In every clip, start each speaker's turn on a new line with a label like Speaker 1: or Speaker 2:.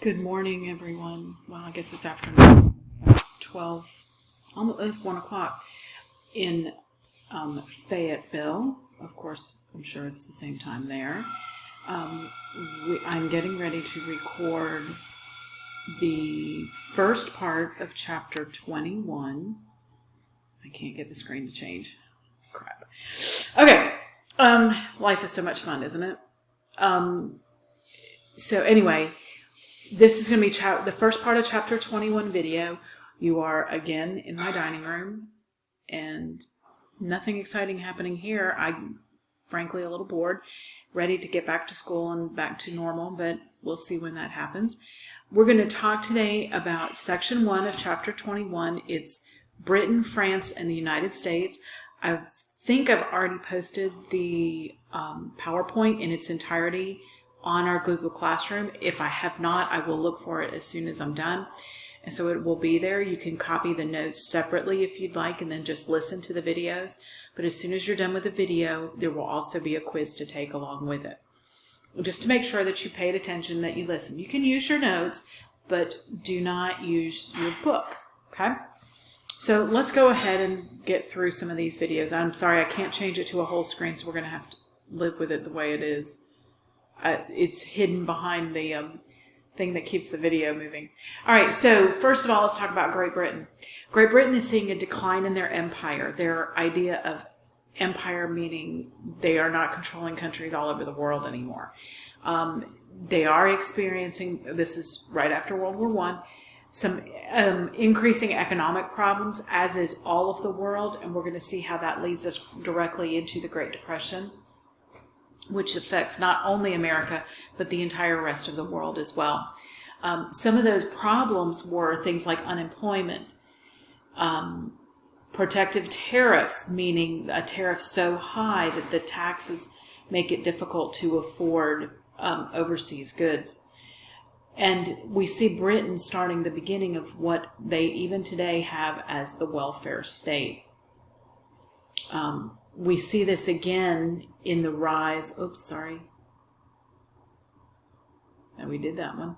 Speaker 1: Good morning, everyone. Well, I guess it's afternoon, 12, almost it's 1 o'clock in Fayetteville. Of course, I'm sure it's the same time there. I'm getting ready to record the first part of chapter 21. I can't get the screen to change. Crap. Okay. Life is so much fun, isn't it? So anyway, this is going to be the first part of chapter 21 video. You are again in my dining room and nothing exciting happening here. I'm frankly a little bored, ready to get back to school and back to normal, but we'll see when that happens. We're going to talk today about section 1 of chapter 21. It's Britain, France, and the United States. I think I've already posted the PowerPoint in its entirety on our Google Classroom. If I have not, I will look for it as soon as I'm done. And so it will be there. You can copy the notes separately if you'd like and then just listen to the videos. But as soon as you're done with the video, there will also be a quiz to take along with it. Just to make sure that you paid attention, that you listen. You can use your notes, but do not use your book, okay? So let's go ahead and get through some of these videos. I'm sorry, I can't change it to a whole screen, so we're going to have to live with it the way it is. It's hidden behind the thing that keeps the video moving. All right, so first of all, let's talk about Great Britain. Great Britain is seeing a decline in their empire. Their idea of empire meaning they are not controlling countries all over the world anymore. They are experiencing, this is right after World War I, some increasing economic problems, as is all of the world, and we're going to see how that leads us directly into the Great Depression, which affects not only America, but the entire rest of the world as well. Some of those problems were things like unemployment, protective tariffs, meaning a tariff so high that the taxes make it difficult to afford overseas goods. And we see Britain starting the beginning of what they even today have as the welfare state. We see this again in the rise, and we did that one.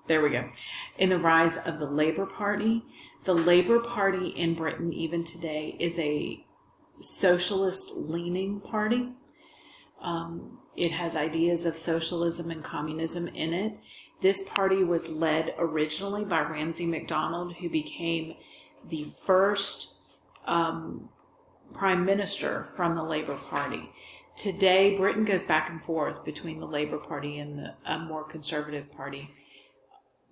Speaker 1: There we go. In the rise of the Labour Party. The Labour Party in Britain, even today, is a socialist-leaning party. It has ideas of socialism and communism in it. This party was led originally by Ramsay MacDonald, who became the first Prime Minister from the Labour Party. Today, Britain goes back and forth between the Labour Party and the more conservative party.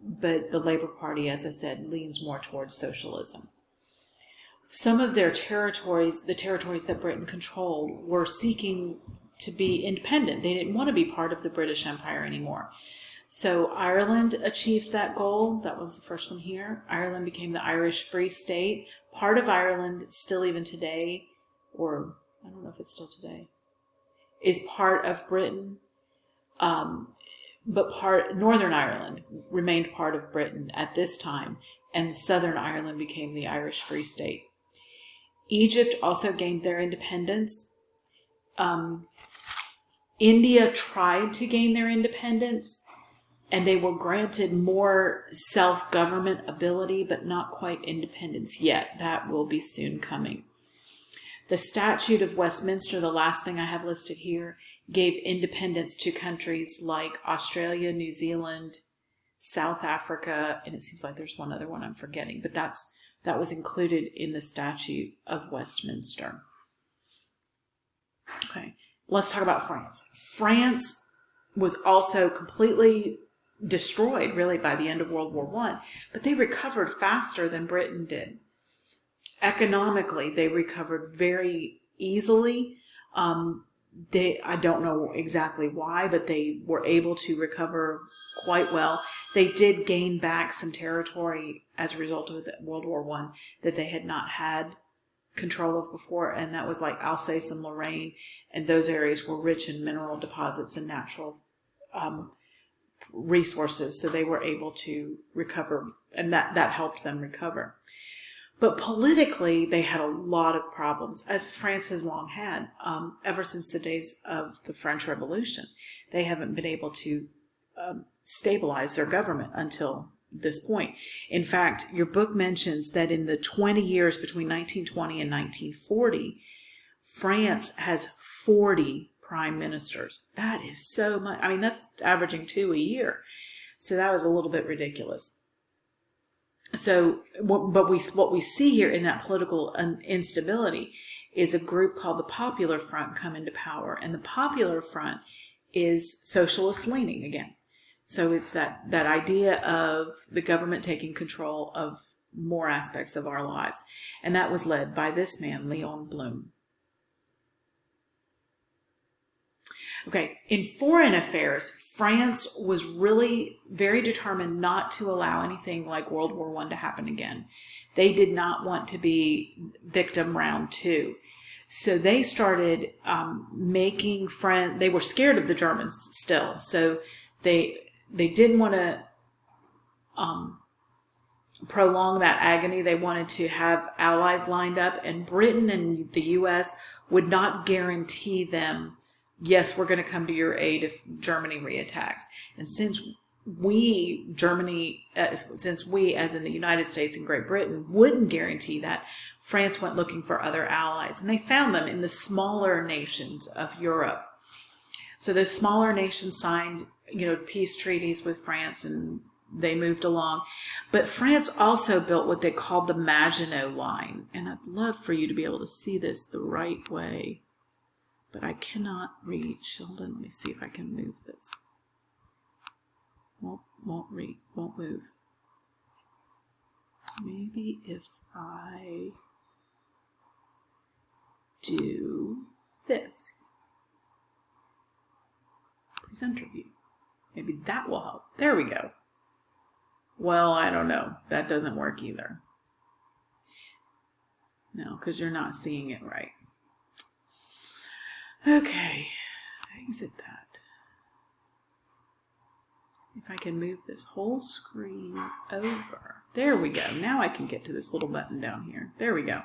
Speaker 1: But the Labour Party, as I said, leans more towards socialism. Some of their territories, the territories that Britain controlled, were seeking to be independent. They didn't want to be part of the British Empire anymore. So Ireland achieved that goal. That was the first one here. Ireland became the Irish Free State. Part of Ireland, still even today, or I don't know if it's still today, is part of Britain. But Northern Ireland remained part of Britain at this time, and Southern Ireland became the Irish Free State. Egypt also gained their independence. India tried to gain their independence, and they were granted more self-government ability, but not quite independence yet. That will be soon coming. The Statute of Westminster, the last thing I have listed here, gave independence to countries like Australia, New Zealand, South Africa, and it seems like there's one other one I'm forgetting, but that was included in the Statute of Westminster. Okay, let's talk about France. France was also completely destroyed, really, by the end of World War I, but they recovered faster than Britain did. Economically, they recovered very easily. I don't know exactly why, but they were able to recover quite well. They did gain back some territory as a result of World War I that they had not had control of before, and that was like Alsace and Lorraine, and those areas were rich in mineral deposits and natural resources, so they were able to recover, and that helped them recover. But politically, they had a lot of problems, as France has long had, ever since the days of the French Revolution. They haven't been able to stabilize their government until this point. In fact, your book mentions that in the 20 years between 1920 and 1940, France has 40 prime ministers. That is so much. I mean, that's averaging 2 a year. So that was a little bit ridiculous. So, what we see here in that political instability is a group called the Popular Front come into power. And the Popular Front is socialist leaning again. So it's that idea of the government taking control of more aspects of our lives. And that was led by this man, Leon Blum. Okay, in foreign affairs, France was really very determined not to allow anything like World War I to happen again. They did not want to be victim round 2. So they started making friends. They were scared of the Germans still. So they didn't want to prolong that agony. They wanted to have allies lined up, and Britain and the U.S. would not guarantee them, yes, we're going to come to your aid if Germany reattacks. And since we, as in the United States and Great Britain, wouldn't guarantee that, France went looking for other allies. And they found them in the smaller nations of Europe. So those smaller nations signed, peace treaties with France, and they moved along. But France also built what they called the Maginot Line. And I'd love for you to be able to see this the right way. But I cannot reach. Hold on, let me see if I can move this. Won't move. Maybe if I do this. Presenter view. Maybe that will help. There we go. Well, I don't know. That doesn't work either. No, because you're not seeing it right. Okay, exit that. If I can move this whole screen over. There we go. Now I can get to this little button down here. There we go.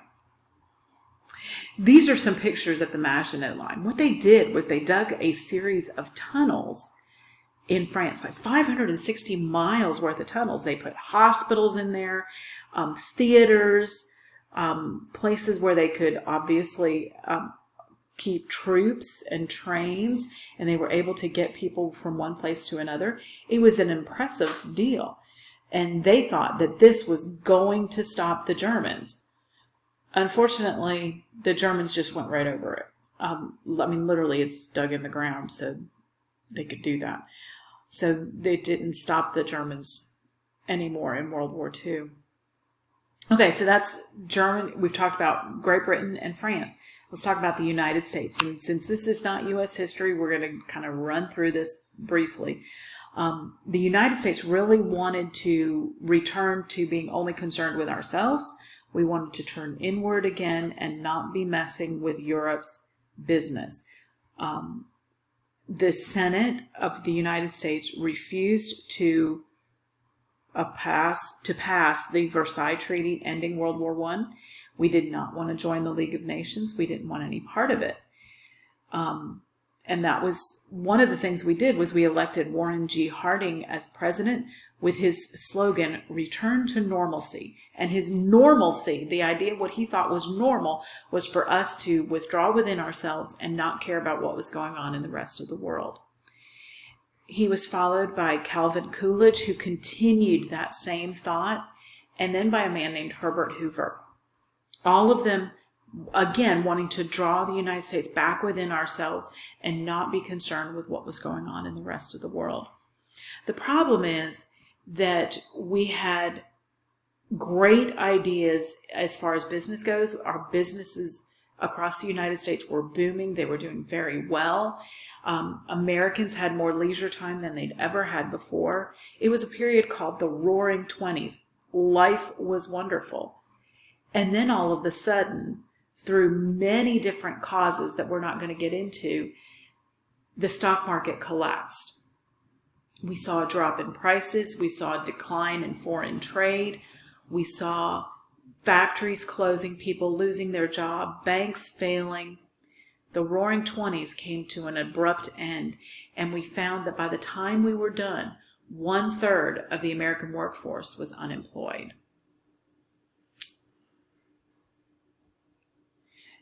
Speaker 1: These are some pictures of the Maginot Line. What they did was they dug a series of tunnels in France, like 560 miles worth of tunnels. They put hospitals in there, theaters, places where they could obviously keep troops and trains, and they were able to get people from one place to another. It was an impressive deal. And they thought that this was going to stop the Germans. Unfortunately, the Germans just went right over it. Literally, it's dug in the ground, so they could do that. So they didn't stop the Germans anymore in World War II. Okay, so that's Germany. We've talked about Great Britain and France. Let's talk about the United States. And since this is not U.S. history, we're going to kind of run through this briefly. The United States really wanted to return to being only concerned with ourselves. We wanted to turn inward again and not be messing with Europe's business. The Senate of the United States refused to pass the Versailles Treaty ending World War I. We did not want to join the League of Nations. We didn't want any part of it. And that was one of the things we did, was we elected Warren G. Harding as president with his slogan, return to normalcy. And his normalcy, the idea of what he thought was normal, was for us to withdraw within ourselves and not care about what was going on in the rest of the world. He was followed by Calvin Coolidge, who continued that same thought, and then by a man named Herbert Hoover. All of them, again, wanting to draw the United States back within ourselves and not be concerned with what was going on in the rest of the world. The problem is that we had great ideas as far as business goes. Our businesses across the United States were booming. They were doing very well. Americans had more leisure time than they'd ever had before. It was a period called the Roaring '20s. Life was wonderful. And then all of a sudden, through many different causes that we're not going to get into, the stock market collapsed. We saw a drop in prices. We saw a decline in foreign trade. We saw factories closing, people losing their job, banks failing. The Roaring '20s came to an abrupt end, and we found that by the time we were done, 1/3 of the American workforce was unemployed.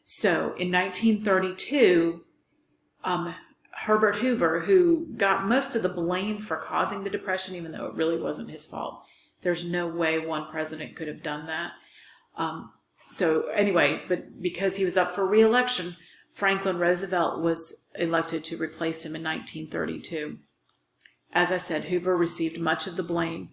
Speaker 1: So in 1932, Herbert Hoover, who got most of the blame for causing the Depression, even though it really wasn't his fault. There's no way one president could have done that. So anyway, but because he was up for re-election, Franklin Roosevelt was elected to replace him in 1932. As I said, Hoover received much of the blame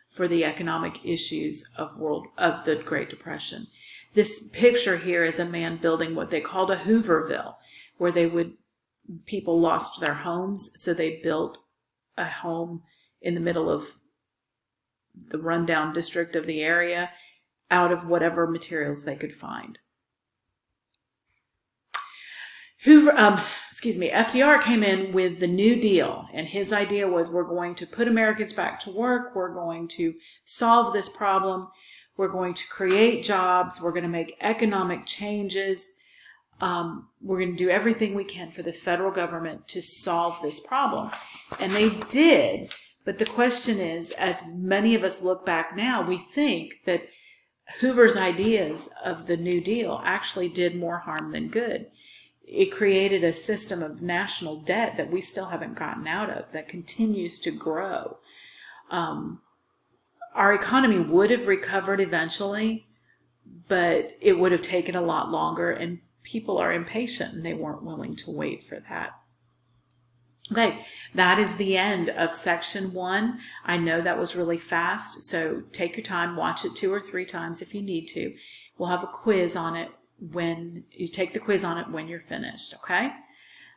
Speaker 1: for the economic issues of the Great Depression. This picture here is a man building what they called a Hooverville, where people lost their homes, so they built a home in the middle of the rundown district of the area out of whatever materials they could find. FDR came in with the New Deal, and his idea was, we're going to put Americans back to work, we're going to solve this problem, we're going to create jobs, we're going to make economic changes, we're going to do everything we can for the federal government to solve this problem. And they did, but the question is, as many of us look back now, we think that Hoover's ideas of the New Deal actually did more harm than good. It created a system of national debt that we still haven't gotten out of, that continues to grow. Our economy would have recovered eventually, but it would have taken a lot longer, and people are impatient and they weren't willing to wait for that. Okay, that is the end of section 1. I know that was really fast, so take your time, watch it 2 or 3 times if you need to. We'll have a quiz on it when you take the quiz on it when you're finished, okay?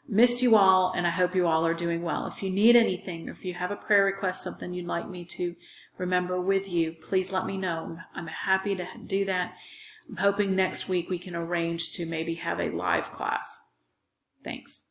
Speaker 1: Miss you all, and I hope you all are doing well. If you need anything, or if you have a prayer request, something you'd like me to remember with you, please let me know. I'm happy to do that. I'm hoping next week we can arrange to maybe have a live class. Thanks.